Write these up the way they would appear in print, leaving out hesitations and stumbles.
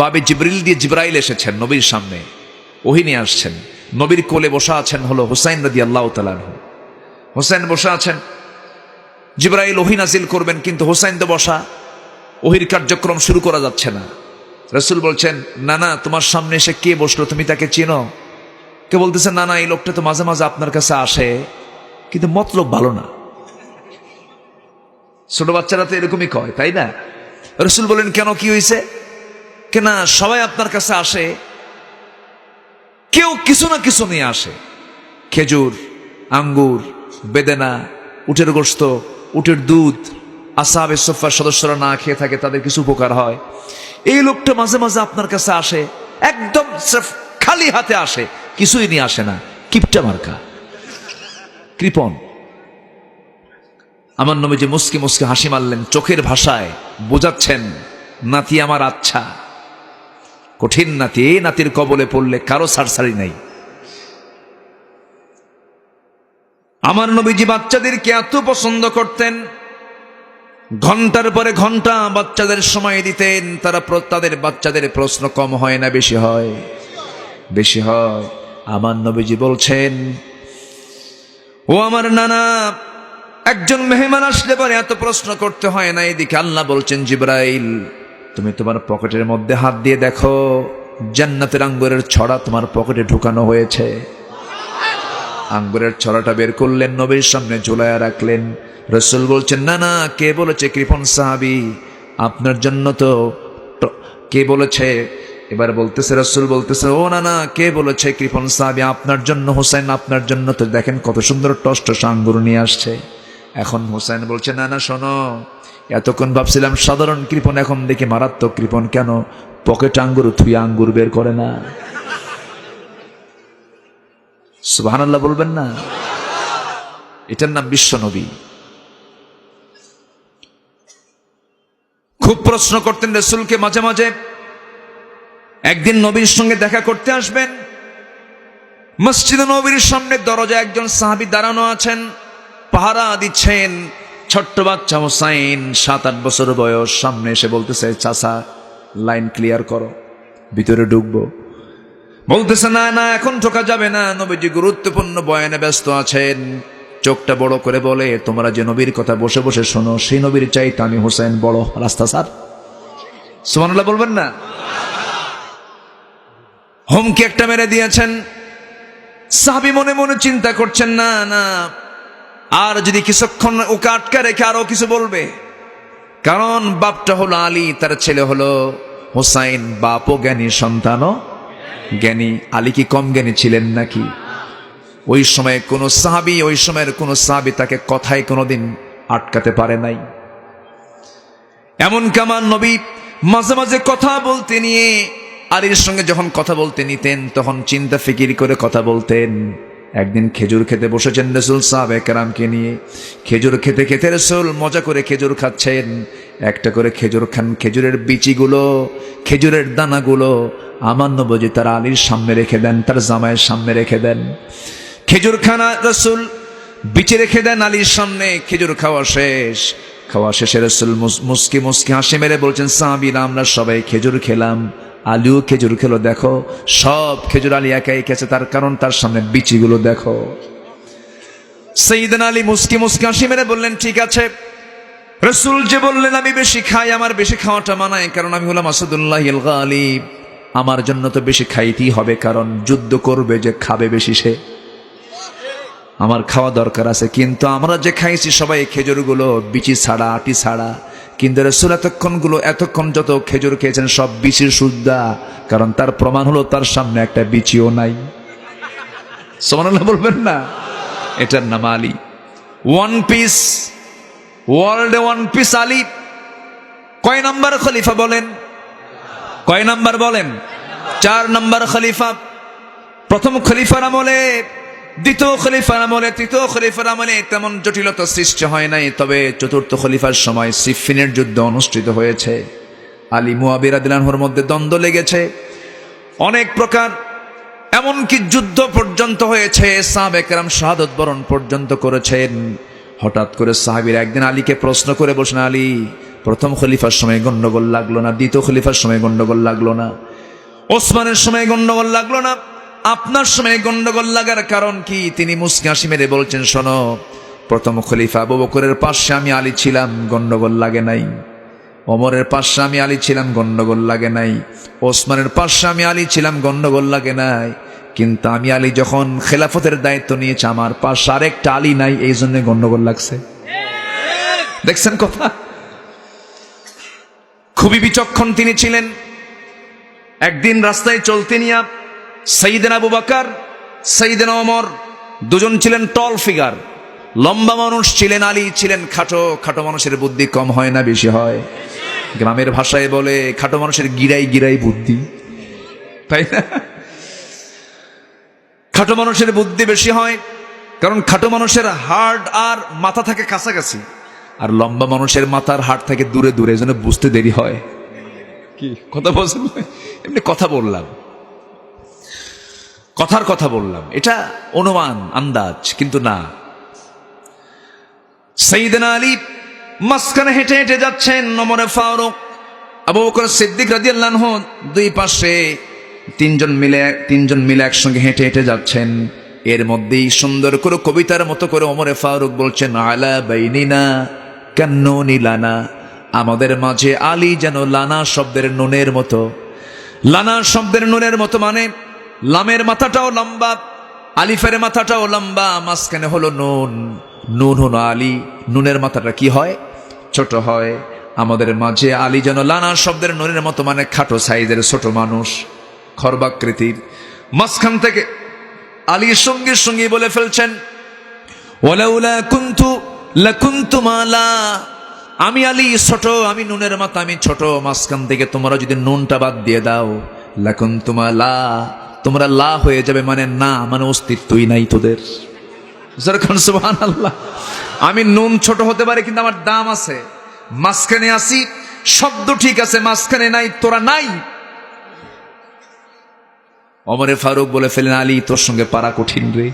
বাবে জিবরিল দিয়ে জিবরাইল এসেছেন নবীর সামনে, ওহী নিয়ে আসছেন। নবীর কোলে বসা আছেন হলো হুসাইন রাদিয়াল্লাহু তাআলা আনহু। হুসাইন বসা আছেন, জিবরাইল ওহী নাজিল করবেন, কিন্তু হুসাইন তো বসা, ওহীর কার্যক্রম শুরু করা যাচ্ছে না। রাসূল বলছেন, না না, তোমার সামনে এসে কে বসলো, তুমি তাকে চেনো? কে বলতেছে, না না, এই লোকটা তো মাঝে মাঝে আপনার কাছে আসে, কিন্তু মতলব ভালো না। ছোট বাচ্চারা তো এরকমই কয়, তাই না? রাসূল বলেন, কেন, কি হয়েছে? কেনা সবাই আপনার কাছে আসে, কেউ কিছু না কিছু নিয়ে আসে, খেজুর, আঙ্গুর, বেদেনা, উটের গোশত, উটের দুধ। আসহাবে সুফফার সদস্যরা না খেয়ে থাকে, তাদের কিছু উপকার হয়। এই লোকটা মাঝে মাঝে আপনার কাছে আসে, একদম খালি হাতে আসে, কিছুই নিয়ে আসে না, কিপটা মার্কা, কৃপণ। আমার নবীজি মুস্কি মুস্কি হাসি মারলেন, চোখের ভাষায় বোঝাচ্ছেন, নাতি আমার আচ্ছা, কঠিন নাতি, এই নাতির কবলে পড়লে কারো ছাড়ছাড়ি নাই। আমার নবীজি বাচ্চাদেরকে এত পছন্দ করতেন, ঘন্টার পরে ঘন্টা বাচ্চাদের সময় দিতেন। তাদের বাচ্চাদের প্রশ্ন কম হয় না বেশি হয়? বেশি হয়। আমার নবীজি বলছেন, ও আমার নানা, একজন মেহমান আসলে পরে এত প্রশ্ন করতে হয় না। এদিকে আল্লাহ বলছেন, জিবরাইল, তুমি তোমার পকেটের মধ্যে হাত দিয়ে দেখো, জান্নাতের আঙ্গুরের ছড়া তোমার পকেটে ঢুকানো হয়েছে। আঙ্গুরের ছড়াটা বের করলেন, নবীর সামনে ঝুলায়া রাখলেন। রাসূল বলছেন, না না, কে বলেছে? কৃপণ সাহাবী, আপনার জন্য তো। কে বলেছে? এবার বলতেছে, রাসূল বলতেছে, ও না না, কে বলেছে? কৃপণ সাহাবী, আপনার জন্য হুসাইন, আপনার জন্য তো দেখেন কত সুন্দর টস আঙ্গুর নিয়ে আসছে। এখন হুসাইন বলছে, না না, শোনো, এতক্ষণ ভাবছিলাম সাধারণ কৃপণ, এখন দেখি মারাত্মক কৃপণ। কেন? পকেট আঙ্গুর থুই আঙ্গুর বের করে না। সুবহানাল্লাহ বলবেন না? এটার নাম বিশ্ব নবী। খুব প্রশ্ন করতেন রাসূলকে মাঝে মাঝে। একদিন নবীর সঙ্গে দেখা করতে আসবেন, মসজিদে নবীর সামনে দরজায় একজন সাহাবী দাঁড়ানো আছেন, পাহারা দিচ্ছেন। ছোট্ট বাচ্চা হুসাইন, 7-8 বছর বয়স, সামনে এসে বলতেছে, চাচা লাইন ক্লিয়ার করো, ভিতরে ঢুকবো। বলতেছে, না না, এখন ঢোকা যাবে না, নবীজি গুরুত্বপূর্ণ বয়ানে ব্যস্ত আছেন। চোখটা বড় করে বলে, তোমরা যে নবীর কথা বসে বসে শোনো, সেই নবীর চাইতে আমি হুসাইন বড়। রাস্তা স্যার, সুবহানাল্লাহ বলবেন না? হুমকি একটা মেরে দিয়েছেন। সাহাবী মনে মনে চিন্তা করছেন, না না, আর যদি কিছুক্ষণ ওকে আটকা রেখে আরো কিছু বলবে। কারণ বাপটা হলো আলী, তার ছেলে হলো হুসাইন, বাপও জ্ঞানী, সন্তানও জ্ঞানী। আলী কি কম জ্ঞানী ছিলেন নাকি? ওই সময়ের কোন সাহাবী তাকে কথায় কোনোদিন আটকাতে পারে নাই। এমন কামান নবী মাঝে মাঝে কথা বলতে নিয়ে, আলীর সঙ্গে যখন কথা বলতে নিতেন, তখন চিন্তা ফিকির করে কথা বলতেন। একদিন খেজুর খেতে বসেছেন রাসূল সাহাবায়ে কেরামকে নিয়ে। খেজুর খেতে খেতে রাসূল মজা করে খেজুর খাচ্ছেন। একটা করে খেজুর খান, খেজুরের বিচিগুলো, খেজুরের দানাগুলো আমার নবীজি তার আলীর সামনে রেখে দেন, তার জামাইয়ের সামনে রেখে দেন। খেজুর খানা রাসূল বিচি রেখে দেন আলীর সামনে। খেজুর খাওয়া শেষে রাসূল মুস্কি মুস্কি হাসি মেরে বলছেন, সাহাবীরা আমরা সবাই খেজুর খেলাম, আলীও খেজুর খেলো, দেখো সব খেজুর আলী একাই খেয়েছে, তার কারণ তার সামনে বিচিগুলো দেখো। সাইয়েদনা আলী মুস্কি মুস্কি হাসি মেরে বললেন, ঠিক আছে, রাসূল যে বললেন আমি বেশি খাই, আমার বেশি খাওয়াটা মানায়, কারণ আমি হলাম আসাদুল্লাহিল গালিব, আমার জন্য তো বেশি খাইতেই হবে, কারণ যুদ্ধ করবে যে খাবে বেশি সে, আমার খাওয়া দরকার আছে। কিন্তু আমরা যে খাইছি সবাই খেজুরগুলো বিচি ছাড়া, আটি ছাড়া, কিন্তু রাসূল এতক্ষণ যত খেজুর খেয়েছেন সব বিচির সুদ্ধা, কারণ তার প্রমাণ হলো তার সামনে একটা বিচিও নাই। সুবহানাল্লাহ বলবেন না? এটার নাম আলী। ওয়ান পিস, ওয়ার্ল্ডে ওয়ান পিস আলী। কয় নাম্বার খলিফা বলেন? কয় নাম্বার বলেন? 4 নাম্বার খলিফা। প্রথম খলিফার আমলে, দ্বিতীয় খলিফার আমলে, তৃতীয় খলিফার আমলে তেমন জটিলতা সৃষ্টি হয় নাই। তবে চতুর্থ খলিফার সময় সিফিনের যুদ্ধ অনুষ্ঠিত হয়েছে। আলী মুয়াবিয়া রাদিয়াল্লাহু আনহুর মধ্যে দ্বন্দ্ব লেগেছে অনেক প্রকার, এমনকি যুদ্ধ পর্যন্ত হয়েছে, সাহাবায়ে কেরাম শাহাদাত বরণ পর্যন্ত করেছেন। হঠাৎ করে সাহাবীরা একদিন আলীকে প্রশ্ন করে বসেন, আলী প্রথম খলিফার সময় গন্ডগোল লাগলো না, দ্বিতীয় খলিফার সময় গন্ডগোল লাগলো না, ওসমানের সময় গন্ডগোল লাগলো না, আপনার সময় গন্ডগোল লাগার কারণ কি? তিনি মুস্কি হাসি মেরে বলছেন, শোনো, প্রথম খলিফা আবু বকরের পাশে আমি আলী ছিলাম, গন্ডগোল লাগে নাই। ওমরের পাশে আমি আলী ছিলাম, গন্ডগোল লাগে নাই। ওসমানের পাশে আমি আলী ছিলাম, গন্ডগোল লাগে নাই। কিন্তু আমি আলী যখন খেলাফতের দায়িত্ব নিয়েছি, আমার পাশে আরেকটা আলী নাই, এই জন্য গন্ডগোল লাগছে। দেখছেন কথা? খুবই বিচক্ষণ তিনি ছিলেন। একদিন রাস্তায় চলতে নিয়ে সাইয়েদনা আবু বকর, সাইয়েদনা ওমর দুজন ছিলেন টল ফিগার, লম্বা মানুষ ছিলেন, আলী ছিলেন খাটো। খাটো মানুষের বুদ্ধি কম হয় না বেশি হয়? গ্রামের ভাষায় বলে খাটো মানুষের গিরাই গিরাই বুদ্ধি, তাই না? খাটো মানুষের বুদ্ধি বেশি হয়, কারণ খাটো মানুষের হাড় আর মাথা থাকে কাছাকাছি, আর লম্বা মানুষের মাথার হাড় থাকে দূরে দূরে, যেন বুঝতে দেরি হয়। কি কথা বলছেন? এমনি কথা বললাম, কথার কথা বললাম, এটা অনুমান আন্দাজ, কিন্তু না। সাইয়েদনা আলী মাঝখানে হেঁটে হেঁটে যাচ্ছেন, ওমর ফারুক, আবু বকর সিদ্দিক রাদিয়াল্লাহু আনহু দুই পাশে, তিনজন মিলে একসঙ্গে হেঁটে হেঁটে যাচ্ছেন। এর মধ্যেই সুন্দর করে কবিতার মতো করে ওমর ফারুক বলছেন, আলা বাইনিনা কান্নুনি লানা, আমাদের মাঝে আলী যেন লানা শব্দের নুনের মতো। লানা শব্দের নুনের মতো মানে লামের মাথাটাও লম্বা, আলিফের মাথাটাও লম্বা, মাঝখানে হলো নুন। নুন হলো আলী, নুনের মাথাটা কি হয়? ছোট হয়। আমাদের মাঝে আলী যেন লানা শব্দের নুনের মতো মানে খাটো সাইজের ছোট মানুষ, খর্বাকৃতির। মাঝখান থেকে আলী সঙ্গে সঙ্গে বলে ফেলছেন, ওয়ালাউলা কুনতু লাকুনতু মালা, আমি আলী ছোট, আমি নুনের মাথা, আমি ছোট, মাঝখান থেকে তোমরা যদি নুনটা বাদ দিয়ে দাও, লাকুনতু মালা, তোমরা লা হয়ে যাবে, মানে না, মানে অস্তিত্বই নাই তোদের। সুবহানাল্লাহ। আমি নুন ছোট হতে পারে, কিন্তু আমার দাম আছে। মাঝখানে আসি, শব্দ ঠিক আছে, মাঝখানে নাই, তোরা নাই। ওমর ফারুক বলে ফেলেন, আলী তোর সঙ্গে পারা কঠিন রে,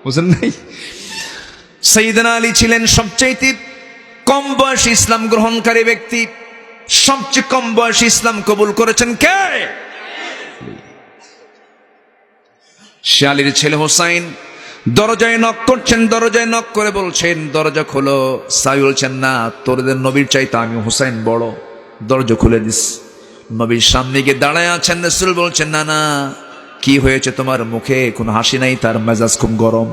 বুঝেন নাই? সাইয়েদনা আলী ছিলেন সবচেয়ে কম বয়সী ইসলাম গ্রহণকারী ব্যক্তি। সবচেয়ে কম বয়সী ইসলাম কবুল করেছেন কে? সে আলীর ছেলে হোসাইন। দরজায় নক করছেন, দরজায় নক করে বলছেন, দরজা খোলো। সাই বলছেন, না, তোদের নবীর চাইতে আমি হোসাইন বড়, দরজা খুলে দিস। নবীর সামনে গিয়ে দাঁড়ায় আছেন। রাসূল বলছেন, না না, কি হয়েছে তোমার? মুখে কোনো হাসি নাই, তার মেজাজ খুব গরম।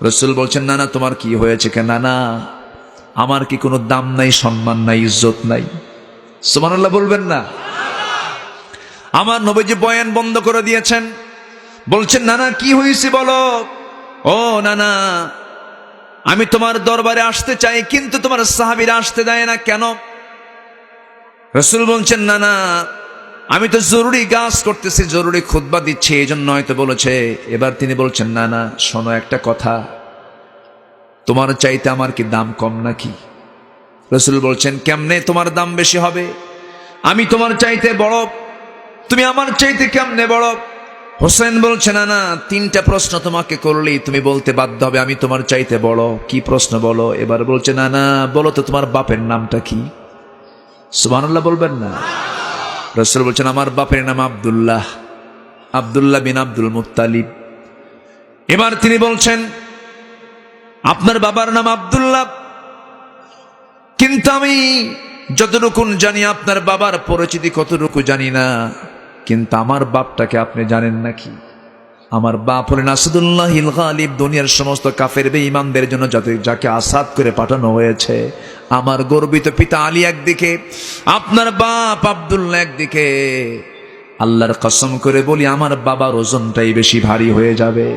রাসূল বলছেন, না না, তোমার কি হয়েছে? কেন? না না, আমার কি কোনো দাম নাই, সম্মান নাই, ইজ্জত নাই? সুবহানাল্লাহ বলবেন না? আমার নবীজি বয়ান বন্ধ করে দিয়েছেন। বলছেন, না না, কি হয়েছে বলো। ও না না, আমি তোমার দরবারে আসতে চাই, কিন্তু তোমার সাহাবীরা আসতে দেয় না, কেন? রাসূল বলছেন, না না, আমি তো জরুরি কাজ করতেছি, জরুরি খুতবা দিচ্ছি, এই জন্য হয়তো বলেছে। এবার তিনি বলছেন, না না, শোনো একটা কথা, তোমার চাইতে আমার কি দাম কম নাকি? রাসূল বলছেন, কেমনে তোমার দাম বেশি হবে? আমি তোমার চাইতে বড়, তুমি আমার চাইতে কেমনে বড়? হোসেন বলছে, না না, তিনটা প্রশ্ন তোমাকে করলেই তুমি বলতে বাধ্য হবে আমি তোমার চাইতে বড়। কি প্রশ্ন বলো? এবার বলছে, না না, বলো তো তোমার বাপের নামটা কি? সুবহানাল্লাহ বলবেন না? রাসূল বলছেন, আমার বাপের নাম আব্দুল্লাহ, আব্দুল্লাহ বিন আব্দুল মুত্তালিব। এবার তিনি বলছেন, আপনার বাবার নাম আব্দুল্লাহ, কিন্তু আমি যতটুকু জানি আপনার বাবার পরিচিতি কতটুকু জানি না, কিন্তু আমার বাপটাকে আপনি জানেন নাকি? আমার বাপ হলেন আসাদুল্লাহিল গালিব, দুনিয়ার সমস্ত কাফের বেঈমানদের জন্য যাকে আসাদ করে পাঠানো হয়েছে। আমার গর্বিত পিতা আলী একদিকে, আপনার বাপ আব্দুল্লাহ একদিকে। আল্লাহর কসম করে বলি, আমার বাবার ওজনটাই বেশি ভারী হয়ে যাবে।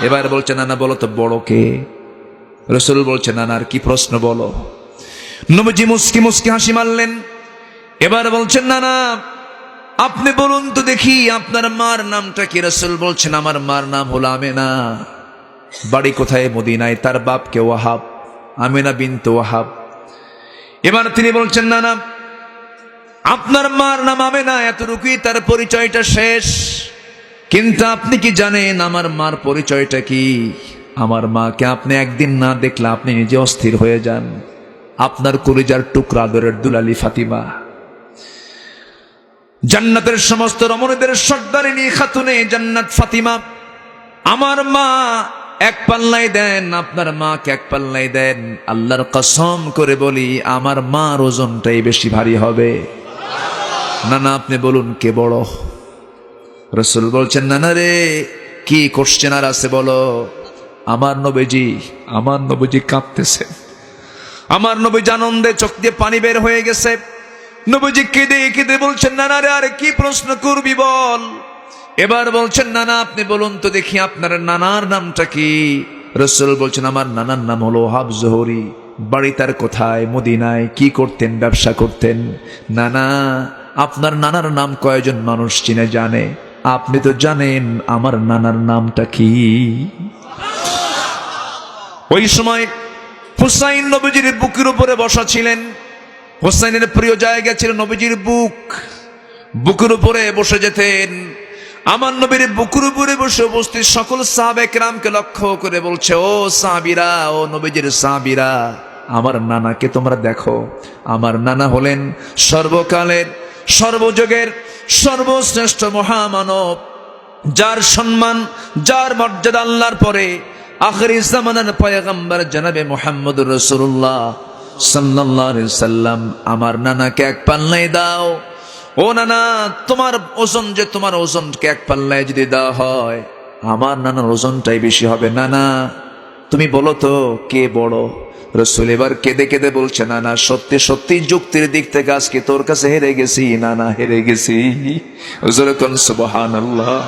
এবার বলছে, না না, বলো তো বড় কে? রাসূল বলছে, না না, আর কি প্রশ্ন বলো? নবীজি মুস্কি মুস্কি হাসি মারলেন। এবার বলছেন, না না, আপনি বলুন তো দেখি আপনার মার নামটা কি? রাসূল বলছেন, আমার মার নাম হলো আমেনা, বাড়ি কোথায়? মদিনায়, তার বাপ কে ওয়াহাব, আমেনা বিনত ওয়াহাব। এবার তিনি বলছেন, না না, আপনার মার নাম আমেনা, এতটুকুই তার পরিচয়টা শেষ। কিন্তু আপনি কি জানেন আমার মার পরিচয়টা কি? আমার মাকে আপনি একদিন না দেখলে আপনি নিজে অস্থির হয়ে যান। আপনার কলিজার টুকরা আদরের দুলালি ফাতিমা, জান্নাতের সমস্ত রমণীদের সর্দারিনী খাতুনে জান্নাত ফাতিমা। আমার মা এক পাল্লাই দেন, আপনার মাকে এক পাল্লাই দেন, আল্লাহর কসম করে বলি আমার মার ওজনটাই বেশি ভারী হবে। না না, আপনি বলুন কে বড়? রাসূল বলছেন, না না রে, কি কোশ্চেন আর আছে বলো? আমার নবীজি কাঁপতেছে, আমার নবীজি আনন্দে চোখ দিয়ে পানি বের হয়ে গেছে। নবীজি কেঁদে কেঁদে বলছেন, না না রে, আরে কি প্রশ্ন করবি বল। এবার বলছেন, নানা আপনি বলুন তো দেখি আপনার নানার নামটা কি? রাসূল বলছেন, আমার নানার নাম হলো ওহাব জোহরি, বাড়ি তার কোথায়? মদিনায়। কি করতেন? ব্যবসা করতেন। নানা, আপনার নানার নাম কয়জন মানুষ চিনে জানে? আপনি তো জানেন আমার নানার নামটা কি? ওই সময় হুসাইন নবীজির বুকের উপরে বসা ছিলেন। হুসাইনের প্রিয় জায়গা ছিল নবীজির বুকের উপরে বসে যেতেন। আমার নবীর বুকের উপরে বসে উপস্থিত সকল সাহাবে কেরামকে লক্ষ্য করে বলছে, ও সাহাবীরা, ও নবীজির সাহাবীরা, আমার নানাকে তোমরা দেখো। আমার নানা হলেন সর্বকালের সর্বযুগের সর্বশ্রেষ্ঠ মহামানব, যার সম্মান যার মর্যাদা আল্লাহর পরে আখিরি জামানার পয়গম্বর জনাবে মুহাম্মদুর রাসূলুল্লাহ সাল্লাল্লাহু আলাইহি সাল্লাম। আমার নানাকে এক পাল্লায় দাও। ও নানা, তোমার ওজন যে, তোমার ওজনকে এক পাল্লায় যদি দেওয়া হয়, আমার নানার ওজনটাই বেশি হবে। নানা তুমি বলো তো কে বড়? রাসূল এবার কেঁদে কেঁদে বলছে, নানা সত্যি সত্যি যুক্তির দিক থেকে আজকে তোর কাছে হেরে গেছি, নানা হেরে গেছি। হুজুর কোন সুবহানাল্লাহ।